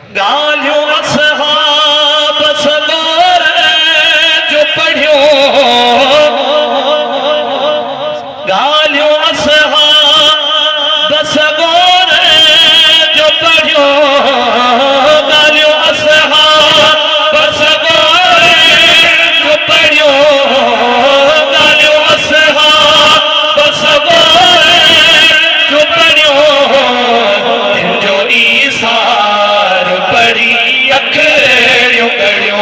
गालियों असहाब सगोर जो पढ़ियो, गालियों असहाब सगोर जो पढ़ियो, गालियों असहाब सगोर जो पढ़ियो, गालियों असहाब सगोर जो पढ़ियो, जो ईसार पढ़ी अखड़ियों कड़ियो,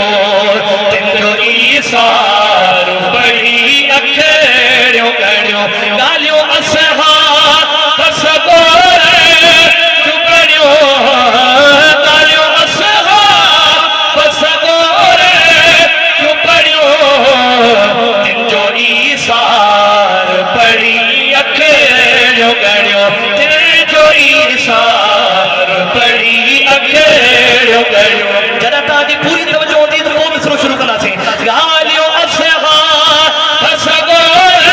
जो ईसार पढ़ी अखड़ियों कड़ियो, गालियों असहाब सगोर जो पढ़ियो, गालियों असहाब सगोर जो पढ़ियो, जो ईसार पढ़ी अखड़ियों कड़ियो, जो ईसार पढ़ी अखड़ियों कड़ियो। जरा ताजी पूरी तवज्जो होती तो वो मिसरो शुरू करना से गालियों असहाब सगोर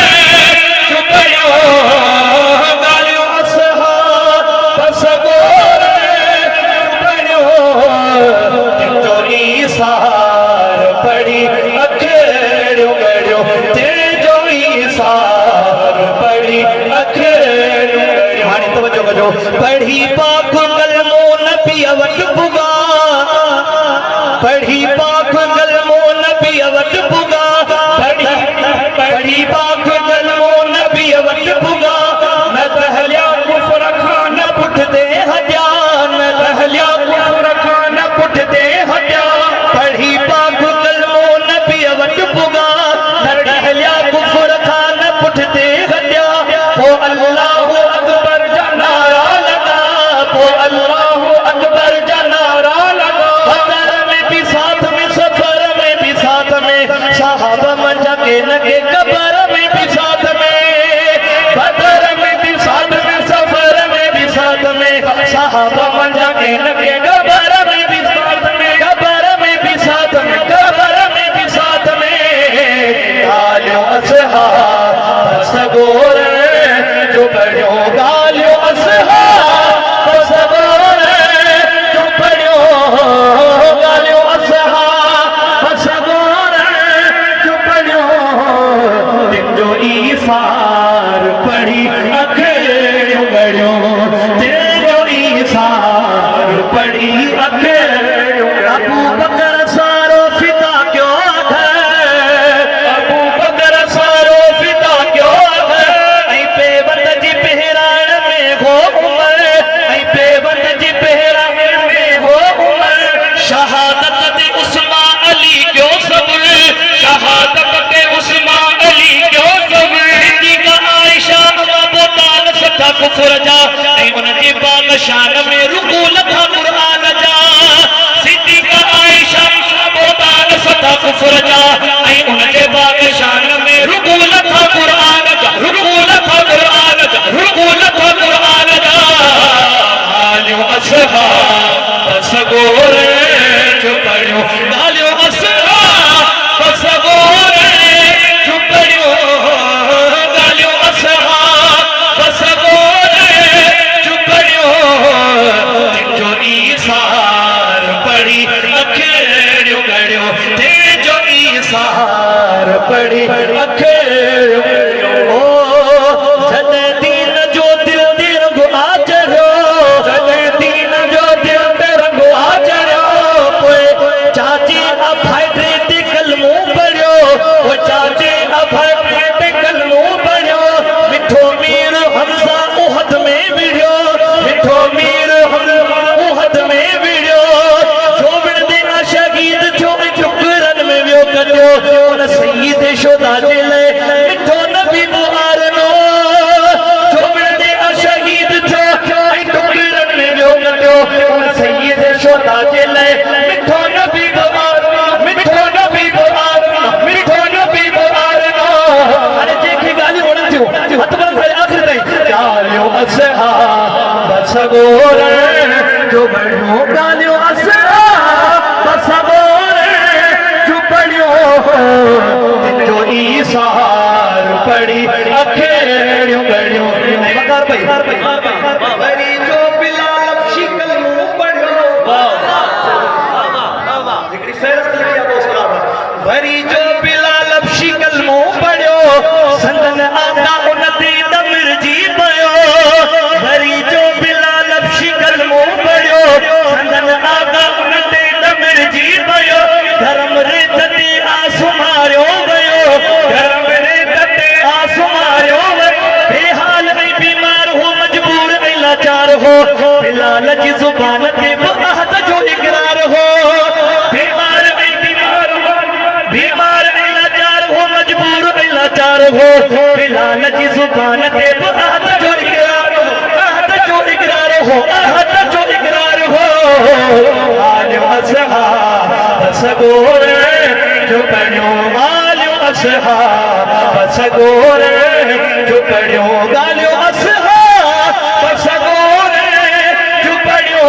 जो पढ़ियो, गालियों असहाब सगोर जो पढ़ियो, जो ईसार पढ़ी अखड़ियों कड़ियो, जो ईसार पढ़ी अखड़ियों कड़ियो। हाणे तवज्जो कजो, पढ़ी पाक कलमो नबी वट पुगा, पढ़ी पाक कलमो नबी वट पुगा, पढ़ी पाक कलमो नबी वट पुगा, न दहलिया कुफर खान पुठते हजा, न दहलिया कुफर खान पुठते हजा, पढ़ी पाक कलमो नबी वट पुगा, न दहलिया कुफर खान पुठते हजा, ओ अल्लाह अकबर जा नारा लगा, ओ अल्लाह अकबर जा नारा लगा, बदर में भी साथ में, सफर में भी साथ में, साहबा मंजा के लगे कबर में भी साथ में, बदर में भी साथ में, सफर में भी साथ में, साहबा मंजा के लगे कबर में भी साथ में, कबर में भी साथ में, कबर में भी साथ में, गालियों असहाब सगोर जो पढ़ियो, गालियों असहाब सगोर जो पढ़ियो, गालियों असहाब सगोर जो पढ़ियो, जो ईसार पढ़ी अखड़ियों कड़ियो, जो ईसार पढ़ी अखड़ियों। अबू बकर सारो फिदा क्यों है, अबू बकर सारो फिदा क्यों है, ऐ बेबंद जी पहराण में हो उमर, ऐ बेबंद जी पहराण में हो उमर, शहादत दे उस्मा अली क्यों सब्र, शहादत दे उस्मा अली क्यों सब्र, सिद्दीका आयशा अबू ताल सदा कुफर जा, ऐ उनके बाग शान में रुकू लखा कुरान जा, सिद्दीका आयशा अबू ताल सदा कुफर जा, ऐ उनके बाग शान में रुकू लखा कुरान जा, रुकू लखा कुरान जा, रुकू लखा कुरान जा, गालियों असहाब सगोर जो पढ़ियो, गालियों असहाब सगोर जो पढ़ियो, गालियों असहाब सगोर जो पढ़ियो, जो ईसार पढ़ी अखड़ियों कड़ियो, जो ईसार पढ़ी अखड़ियों कड़ियो। ओ जदे दीन जो दिल तिरंगो आ चढ़ियो, जदे दीन जो दिल तिरंगो आ चढ़ियो, पोइ चाची अभय ते कलमो पढ़ियो, ओ चाची अभय ते कलमो पढ़ियो, मिठो मीर हमज़ा उहद में विढ़ियो, मिठो मीर हमज़ा उहद में विढ़ियो, जो विढ़दे ना शहीद थियो टुकरन में वियो कढियो, उन सईद शुदा जे लाइ मिठो नबी बुआ इकरार हो बिलाल जी जुबान ते आहद जो इकरार हो आहद जो इकरार हो आहद जो इकरार हो आलियो असहाब सगोर जो पढ़ियो आलियो असहाब सगोर जो पढ़ियो गालियो असहाब सगोर जो पढ़ियो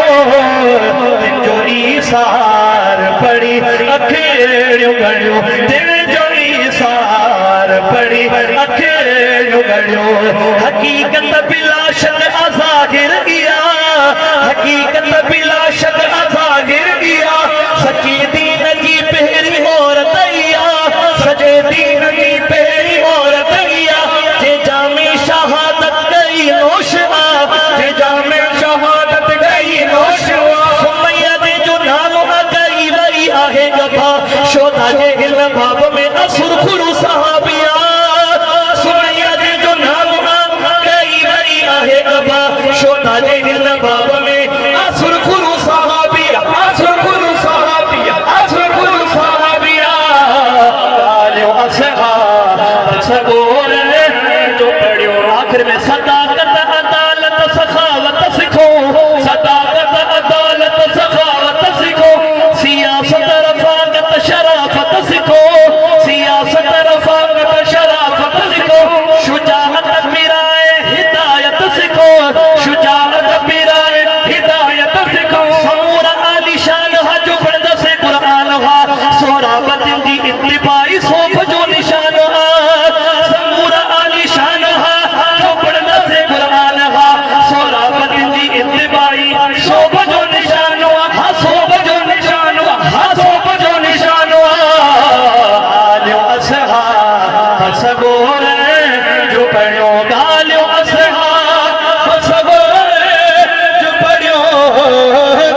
दिन जो ईसार पढ़ी अखेड़ियो गड़ियो दिन जो ईसार पढ़ी अखेड़ियो गड़ियो हकीकत बिला शक अज़ाहिर किया हकीकत बिला शक अज़ाहिर किया सच्ची दीन की पहली औरत सजे दीन की पहली औरत जे जामे शहादत गई नौशवा जे जामे शहादत गई नौशवा सुमैया दे जो नाम गई वही आहे गफा शोधा जे हिल बाब में असुर खुरू सहाबिया सुमैया दे जो नाम गई वही आहे गफा शोधा जे हिल बाब में असुर खुरू सहाबिया असुर खुरू सहाबिया असुर खुरू सहाबिया आलियो असहाब सगोर जो पढ़ियो आखिर में सदाकत अदालत सखावत सीखो सदाकत अदालत सखावत सीखो सियासत रफाकत शराफत सीखो सियासत रफाकत शराफत सीखो शुजाअत पिराए हिदायत सीखो शुजाअत पिराए हिदायत सीखो समूरा आलिशान हा जो पढ़दा से कुरान हा सोराबत जी इत्तिबाई सोफ जो निशान हा समूरा आलिशान हा जो पढ़दा से कुरान हा सोराबत जी इत्तिबाई सोफ जो निशान हा सोफ जो निशान हा सोफ जो निशान आलियो असहाब सगोर जो पढ़ियो गालियो असहाब सगोर जो पढ़ियो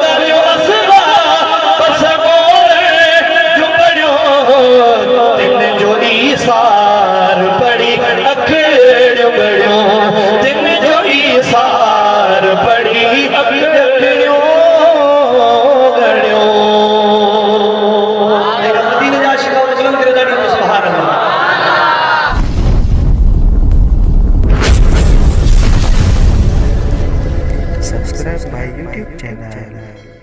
गालियो असहाब सगोर जो पढ़ियो दिन जो ईसार पढ़ी अखड़ियो गड़ियो दिन जो ईसार पढ़ी अखड़ियो गड़ियो दीन जा शिकावत बुलंद करे दाड़ी तो सुभान अल्लाह Subscribe my YouTube channel.